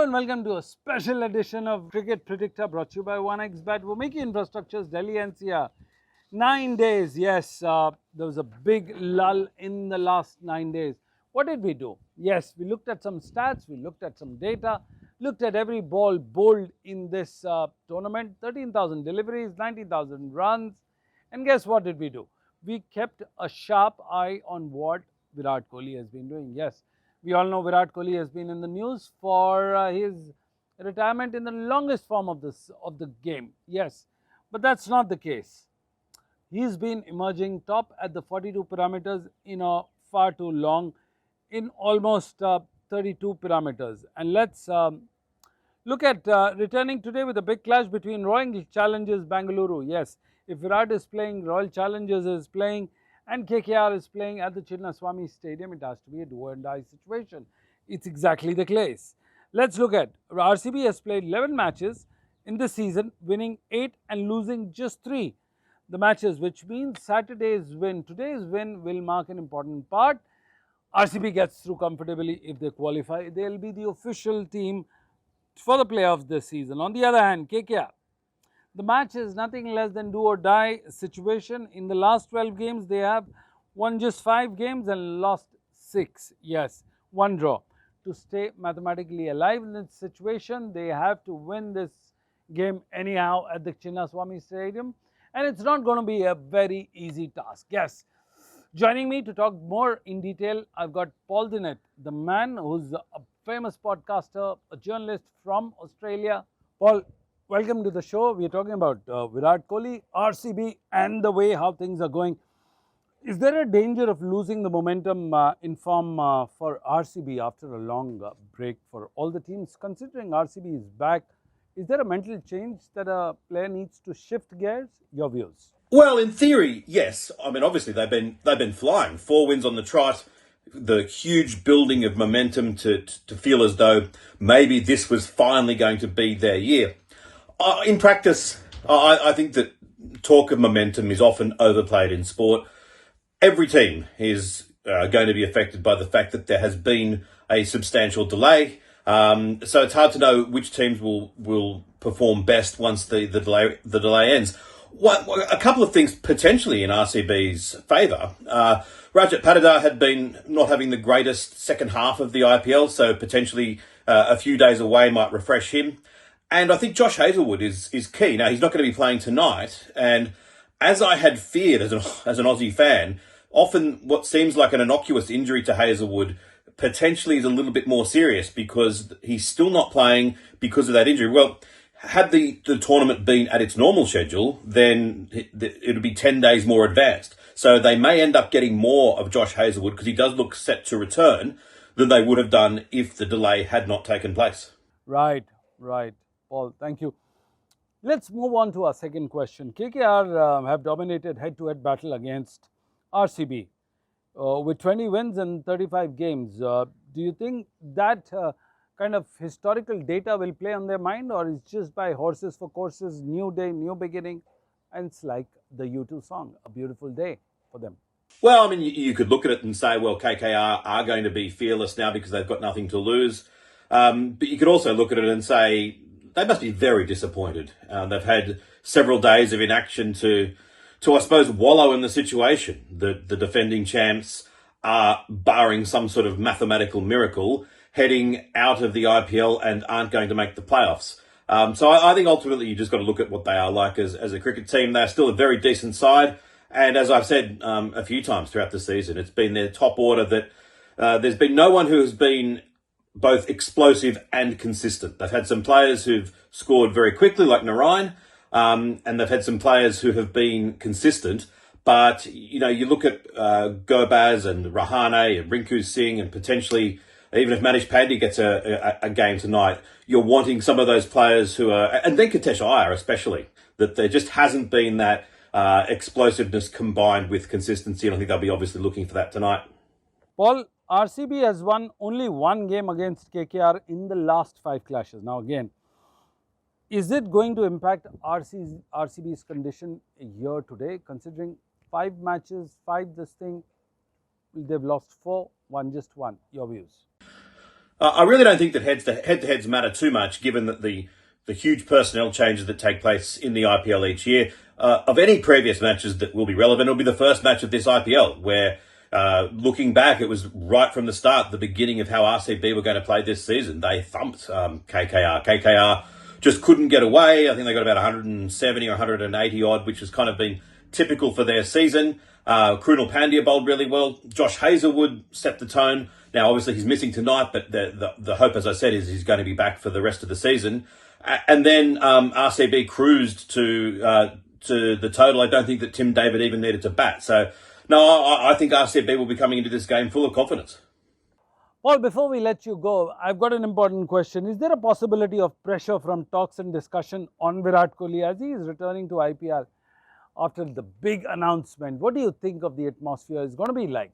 and welcome to a special edition of Cricket Predicta brought to you by 1xBet. Vomiki Infrastructures, Delhi NCR. 9 days, yes, there was a big lull in the last 9 days. What did we do? Yes, we looked at some stats, we looked at some data, looked at every ball bowled in this tournament, 13,000 deliveries, 90,000 runs, and guess what did we do? We kept a sharp eye on what Virat Kohli has been doing. Yes, we all know Virat Kohli has been in the news for his retirement in the longest form of the game. Yes, but that's not the case. He's been emerging top at the 42 parameters in a far too long, in almost 32 parameters. And let's look at returning today with a big clash between Royal Challengers Bengaluru. Yes, if Virat is playing, Royal Challengers is playing, and KKR is playing at the Chinnaswamy Stadium, it has to be a do or die situation. It's exactly the case. Let's look at RCB has played 11 matches in this season, winning 8 and losing just 3. The matches, which means today's win will mark an important part. RCB gets through comfortably if they qualify. They'll be the official team for the playoffs this season. On the other hand, KKR, the match is nothing less than do or die situation. In the last 12 games, they have won just 5 games and lost 6. Yes, 1 draw. To stay mathematically alive in this situation, they have to win this game anyhow at the Chinnaswamy Stadium. And it's not going to be a very easy task. Yes, joining me to talk more in detail, I've got Paul Dennett, the man who's a famous podcaster, a journalist from Australia. Paul, welcome to the show. We're talking about Virat Kohli, RCB, and the way how things are going. Is there a danger of losing the momentum in form for RCB after a long break for all the teams? Considering RCB is back, is there a mental change that a player needs to shift gears? Your views? Well, in theory, yes. I mean, obviously they've been flying. 4 wins on the trot. The huge building of momentum to feel as though maybe this was finally going to be their year. In practice, I think that talk of momentum is often overplayed in sport. Every team is going to be affected by the fact that there has been a substantial delay. So it's hard to know which teams will perform best once the delay ends. A couple of things potentially in RCB's favour. Rajat Patidar had been not having the greatest second half of the IPL, so potentially a few days away might refresh him. And I think Josh Hazlewood is key. Now, he's not going to be playing tonight. And as I had feared as an Aussie fan, often what seems like an innocuous injury to Hazlewood potentially is a little bit more serious because he's still not playing because of that injury. Well, had the tournament been at its normal schedule, then it would be 10 days more advanced. So they may end up getting more of Josh Hazlewood because he does look set to return than they would have done if the delay had not taken place. Right. Paul, thank you. Let's move on to our second question. KKR have dominated head-to-head battle against RCB with 20 wins and 35 games. Do you think that kind of historical data will play on their mind, or is just by horses for courses, new day, new beginning, and it's like the U2 song, a beautiful day for them? Well, I mean, you could look at it and say, well, KKR are going to be fearless now because they've got nothing to lose. But you could also look at it and say they must be very disappointed. They've had several days of inaction to I suppose, wallow in the situation. The defending champs are, barring some sort of mathematical miracle, heading out of the IPL and aren't going to make the playoffs. So I think ultimately you just got to look at what they are like as a cricket team. They're still a very decent side. And as I've said a few times throughout the season, it's been their top order that there's been no one who has been both explosive and consistent. They've had some players who've scored very quickly, like Narayan, and they've had some players who have been consistent. But, you know, you look at Gobaz and Rahane and Rinku Singh and potentially, even if Manish Pandey gets a game tonight, you're wanting some of those players who are, and Venkatesh Iyer especially, that there just hasn't been that explosiveness combined with consistency. And I think they'll be obviously looking for that tonight. Paul, RCB has won only 1 game against KKR in the last 5 clashes. Now again, is it going to impact RCB's condition here today, considering 5 matches, 5 this thing, they've lost 4, won just 1? Your views? I really don't think that head-to-heads matter too much, given that the huge personnel changes that take place in the IPL each year. Of any previous matches that will be relevant, it'll be the first match of this IPL, where looking back, it was right from the start, the beginning of how RCB were going to play this season. They thumped KKR. KKR just couldn't get away. I think they got about 170 or 180 odd, which has kind of been typical for their season. Krunal Pandya bowled really well. Josh Hazlewood set the tone. Now, obviously, he's missing tonight, but the hope, as I said, is he's going to be back for the rest of the season. And then RCB cruised to the total. I don't think that Tim David even needed to bat. So, no, I think RCB will be coming into this game full of confidence. Paul, before we let you go, I've got an important question. Is there a possibility of pressure from talks and discussion on Virat Kohli as he is returning to IPL after the big announcement? What do you think of the atmosphere is going to be like?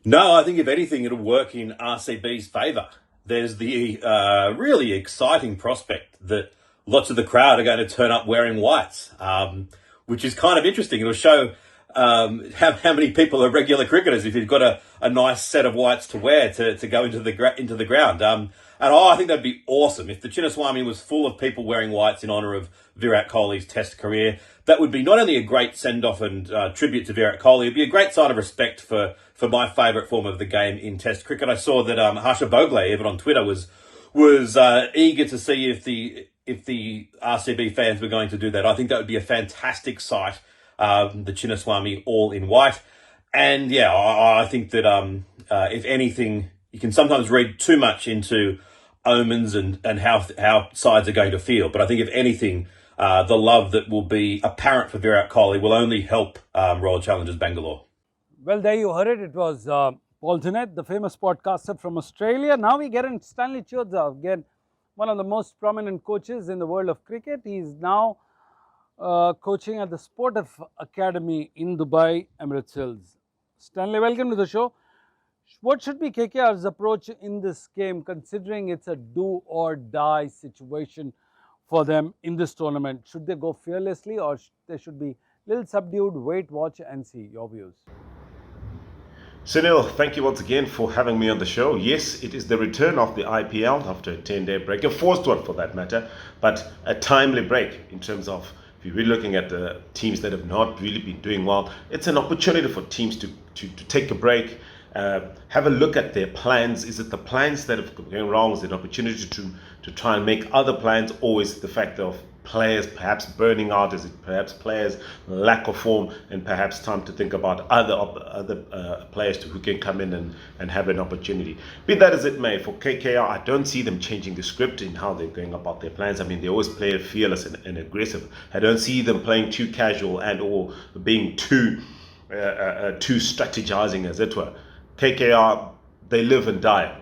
No, I think if anything, it'll work in RCB's favour. There's the really exciting prospect that lots of the crowd are going to turn up wearing whites, which is kind of interesting. It'll show how many people are regular cricketers if you've got a nice set of whites to wear to go into the ground. And I think that'd be awesome if the Chinnaswamy was full of people wearing whites in honour of Virat Kohli's Test career. That would be not only a great send-off and tribute to Virat Kohli, it'd be a great sign of respect for my favourite form of the game in Test cricket. I saw that Harsha Bhogle, even on Twitter, was eager to see if the RCB fans were going to do that. I think that would be a fantastic sight. The Chinnaswamy all in white. And yeah, I think that if anything, you can sometimes read too much into omens and how sides are going to feel. But I think if anything, the love that will be apparent for Virat Kohli will only help Royal Challengers Bengaluru. Well, there you heard it. It was Paul Dennett, the famous podcaster from Australia. Now we get in Stanley Chioza, again, one of the most prominent coaches in the world of cricket. He's now coaching at the Sport Academy in Dubai, Emirates Hills. Stanley, welcome to the show. What should be KKR's approach in this game, considering it's a do or die situation for them in this tournament? Should they go fearlessly, or they should be a little subdued, wait, watch and see? Your views. Sunil, thank you once again for having me on the show. Yes, it is the return of the IPL after a 10-day break, a forced one for that matter, but a timely break in terms of, if you're really looking at the teams that have not really been doing well, it's an opportunity for teams to take a break, have a look at their plans. Is it the plans that have gone wrong? Is it an opportunity to try and make other plans? Or is it the fact of players perhaps burning out? Is it perhaps players' lack of form, and perhaps time to think about other players who can come in and have an opportunity? Be that as it may, for KKR, I don't see them changing the script in how they're going about their plans. I mean, they always play fearless and aggressive. I don't see them playing too casual and or being too strategizing, as it were. KKR, they live and die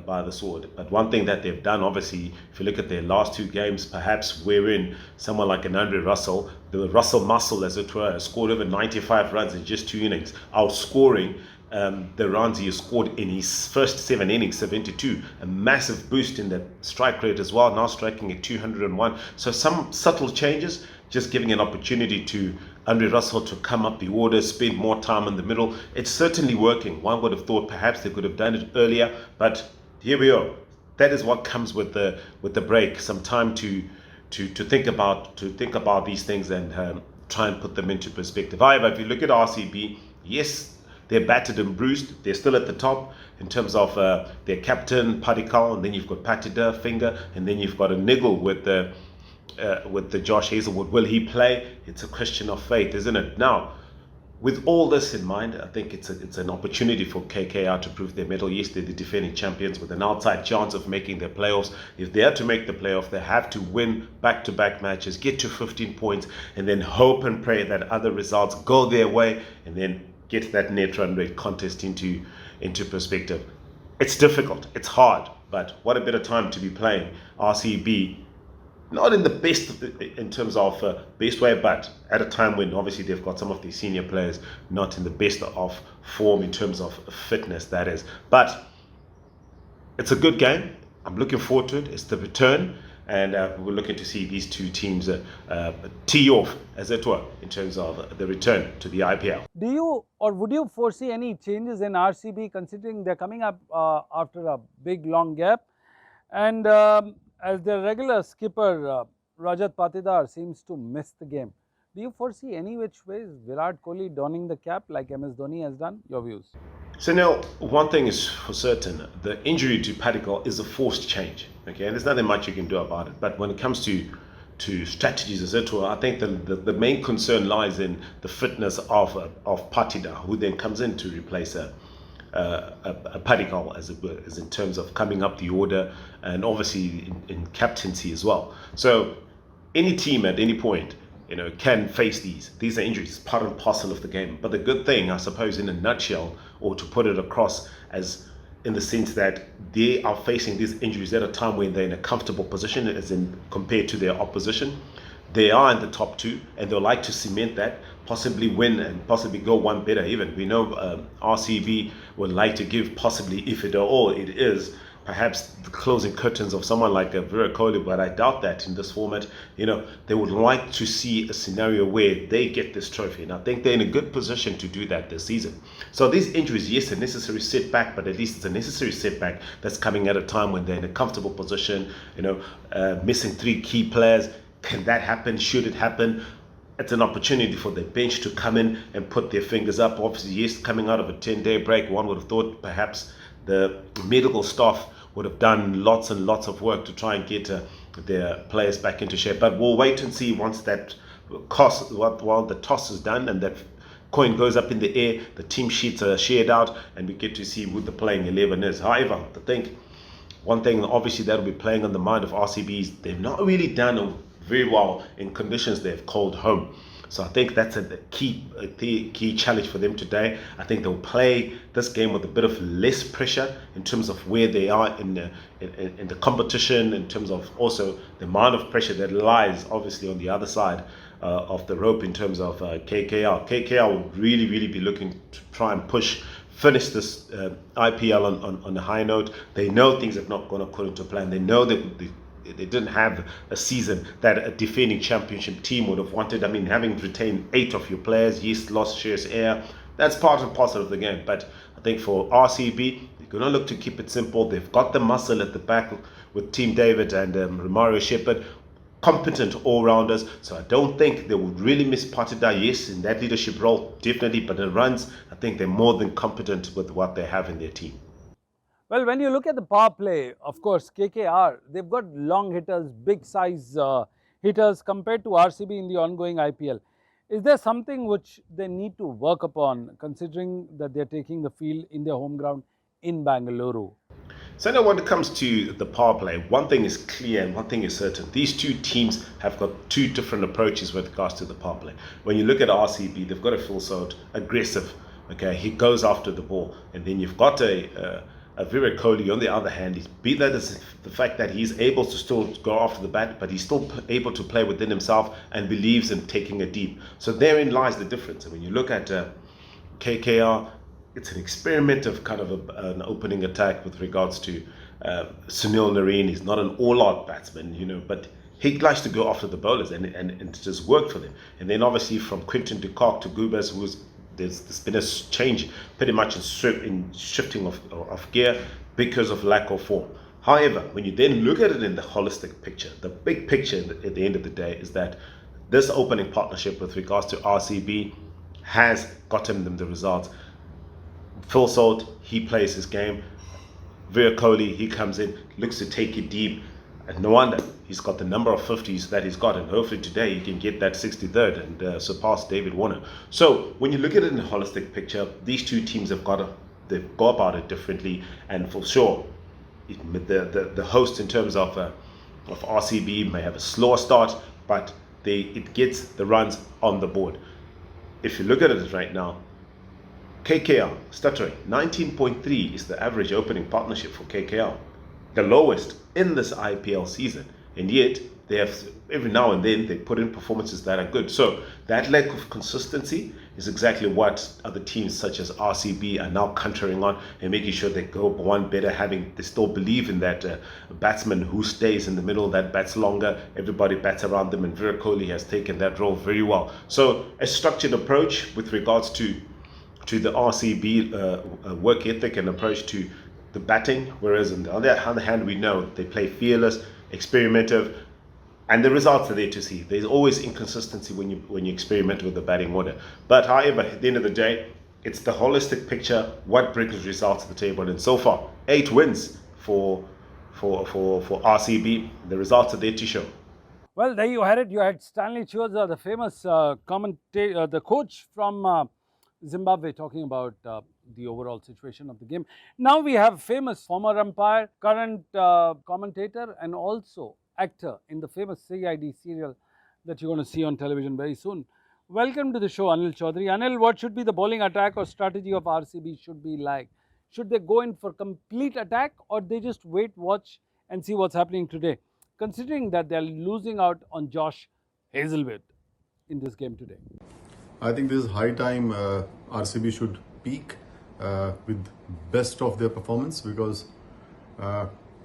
by the sword. But one thing that they've done, obviously, if you look at their last two games, perhaps wherein someone like an Andre Russell, the Russell muscle, as it were, scored over 95 runs in just 2 innings, outscoring the runs he has scored in his first 7 innings, 72. A massive boost in the strike rate as well, now striking at 201. So some subtle changes, just giving an opportunity to Andre Russell to come up the order, spend more time in the middle. It's certainly working. One would have thought perhaps they could have done it earlier, but here we are. That is what comes with the break. Some time to think about these things and try and put them into perspective. However, if you look at RCB, yes, they're battered and bruised. They're still at the top in terms of their captain Padikal, and then you've got Patida, Finger, and then you've got a niggle with the Josh Hazlewood. Will he play? It's a question of faith, isn't it? Now, with all this in mind, I think it's an opportunity for KKR to prove their mettle. Yes, they're the defending champions with an outside chance of making the playoffs. If they are to make the playoff, they have to win back-to-back matches, get to 15 points, and then hope and pray that other results go their way, and then get that net run rate contest into perspective. It's difficult, it's hard, but what a better time to be playing RCB. Not in the best, in terms of best way, but at a time when obviously they've got some of the senior players not in the best of form in terms of fitness, that is. But it's a good game. I'm looking forward to it. It's the return, and we're looking to see these two teams tee off, as it were, in terms of the return to the IPL. Do you, or would you foresee any changes in RCB, considering they're coming up after a big long gap? And as their regular skipper, Rajat Patidar seems to miss the game. Do you foresee any which ways Virat Kohli donning the cap like MS Dhoni has done? Your views? So now, one thing is for certain: the injury to Padikkal is a forced change. Okay, and there's nothing much you can do about it. But when it comes to strategies, etc., I think the main concern lies in the fitness of Patida, who then comes in to replace a Padikkal, as it were, as in terms of coming up the order and obviously in captaincy as well. So any team at any point, can face these. These are injuries, part and parcel of the game. But the good thing, I suppose, in a nutshell, or to put it across as in the sense that they are facing these injuries at a time when they're in a comfortable position, as in compared to their opposition. They are in the top two, and they'll like to cement that, possibly win and possibly go one better even. We know RCB would like to give possibly, if at all it is, perhaps the closing curtains of someone like Virat Kohli, but I doubt that in this format. They would like to see a scenario where they get this trophy, and I think they're in a good position to do that this season. So these injuries, yes, a necessary setback, but at least it's a necessary setback that's coming at a time when they're in a comfortable position. Missing three key players. Can that happen? Should it happen? It's an opportunity for the bench to come in and put their fingers up. Obviously, yes, coming out of a 10-day break, one would have thought perhaps the medical staff would have done lots and lots of work to try and get their players back into shape. But we'll wait and see once that while the toss is done and that coin goes up in the air, the team sheets are shared out, and we get to see who the playing 11 is. However, I think one thing obviously that'll be playing on the mind of RCBs, they've not really done very well in conditions they've called home. So I think that's a key challenge for them today. I think they'll play this game with a bit of less pressure in terms of where they are in the competition, in terms of also the amount of pressure that lies obviously on the other side of the rope in terms of KKR. KKR will really be looking to try and finish this IPL on a high note. They know things have not gone according to plan. They know that they didn't have a season that a defending championship team would have wanted. I mean, having retained 8 of your players, yes, lost Shreyas, Iyer, that's part and parcel of the game. But I think for RCB, they're going to look to keep it simple. They've got the muscle at the back with Team David and Romario Shepherd, competent all-rounders. So I don't think they would really miss Patida. Yes, in that leadership role, definitely. But in runs, I think they're more than competent with what they have in their team. Well, when you look at the power play, of course, KKR, they've got long hitters, big size hitters compared to RCB in the ongoing IPL. Is there something which they need to work upon, considering that they're taking the field in their home ground in Bengaluru? So now when it comes to the power play, one thing is clear and one thing is certain. These two teams have got two different approaches with regards to the power play. When you look at RCB, they've got a full sort aggressive. Okay, he goes after the ball, and then you've got a Virat Kohli on the other hand. Be that as the fact that he's able to still go after the bat, but he's still able to play within himself and believes in taking it deep. So therein lies the difference. And when you look at KKR, it's an experiment of kind of an opening attack with regards to Sunil Narine. He's not an all-out batsman, but he likes to go after the bowlers, and it just worked for them. And then obviously from Quinton de Kock to Gubas, there's been a change pretty much in shifting of gear because of lack of form. However, when you then look at it in the holistic picture, the big picture at the end of the day is that this opening partnership with regards to RCB has gotten them the results. Phil Salt, he plays his game. Virat Kohli, he comes in, looks to take it deep. And no wonder he's got the number of 50s that he's got. And hopefully today he can get that 63rd and surpass David Warner. So when you look at it in a holistic picture, these two teams they go about it differently. And for sure, the host in terms of RCB may have a slower start, but it gets the runs on the board. If you look at it right now, KKR, stuttering, 19.3 is the average opening partnership for KKR. The lowest in this IPL season, and yet they have every now and then they put in performances that are good. So that lack of consistency is exactly what other teams such as RCB are now countering on and making sure they go one better, they still believe in that batsman who stays in the middle, that bats longer, everybody bats around them, and Virat Kohli has taken that role very well. So a structured approach with regards to the RCB work ethic and approach to the batting, whereas on the other hand, we know they play fearless, experimentative, and the results are there to see. There's always inconsistency when you experiment with the batting order. But however, at the end of the day, it's the holistic picture, what brings results to the table. And so far, 8 wins for RCB. The results are there to show. Well, there you had it. You had Stanley Chioza, the famous commentator, the coach from Zimbabwe, talking about the overall situation of the game. Now we have famous former umpire, current commentator, and also actor in the famous CID serial that you're going to see on television very soon. Welcome to the show, Anil Chaudhary. Anil, what should be the bowling attack or strategy of RCB should be like? Should they go in for complete attack, or they just wait, watch and see what's happening today, considering that they're losing out on Josh Hazlewood in this game today? I think this is high time RCB should peak with best of their performance, because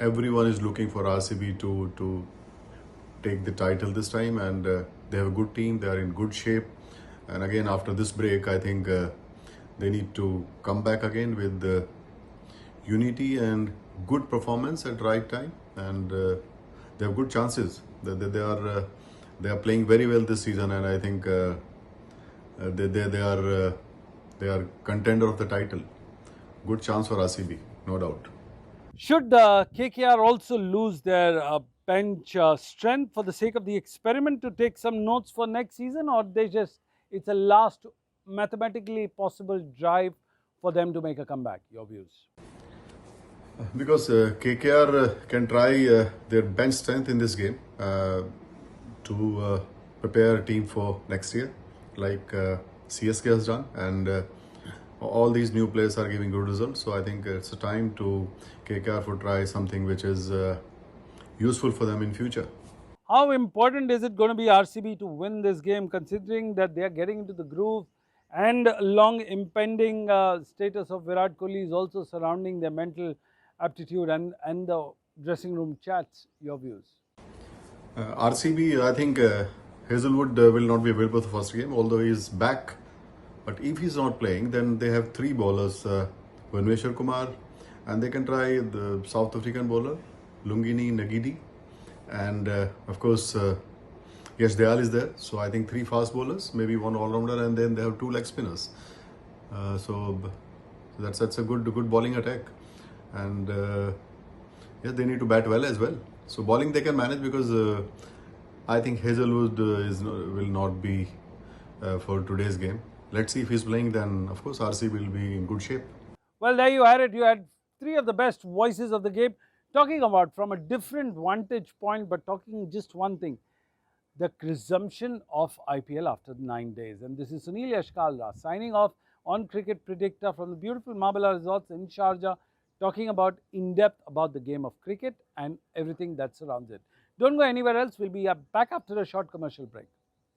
everyone is looking for RCB to take the title this time, and they have a good team, they are in good shape, and again after this break I think they need to come back again with unity and good performance at right time, and they have good chances. They are playing very well this season, and I think they are contender of the title. Good chance for RCB, no doubt. Should KKR also lose their bench strength for the sake of the experiment to take some notes for next season, or it's a last mathematically possible drive for them to make a comeback? Your views? Because KKR can try their bench strength in this game to prepare a team for next year, like CSK has done, and all these new players are giving good results. So I think it's a time to KKR for try something which is useful for them in future. How important is it going to be RCB to win this game, considering that they are getting into the groove and long impending status of Virat Kohli is also surrounding their mental aptitude and the dressing room chats? Your views? RCB, I think Hazlewood will not be available for the first game, although he is back. But if he's not playing, then they have 3 bowlers, Bhuvneshwar Kumar, and they can try the South African bowler, Lungini Nagidi, and of course, Yash Dayal is there. So I think 3 fast bowlers, maybe 1 all-rounder, and then they have 2 leg spinners. So that's a good bowling attack, and yeah, they need to bat well as well. So bowling they can manage, because I think Hazlewood will not be for today's game. Let's see if he's playing, then of course RCB will be in good shape. Well, there you had it. You had 3 of the best voices of the game talking about from a different vantage point, but talking just one thing: the resumption of IPL after 9 days. And this is Sunil Yashkalra signing off on Cricket Predicta from the beautiful Marbella Resorts in Sharjah, talking about in depth about the game of cricket and everything that surrounds it. Don't go anywhere else. We'll be back after a short commercial break.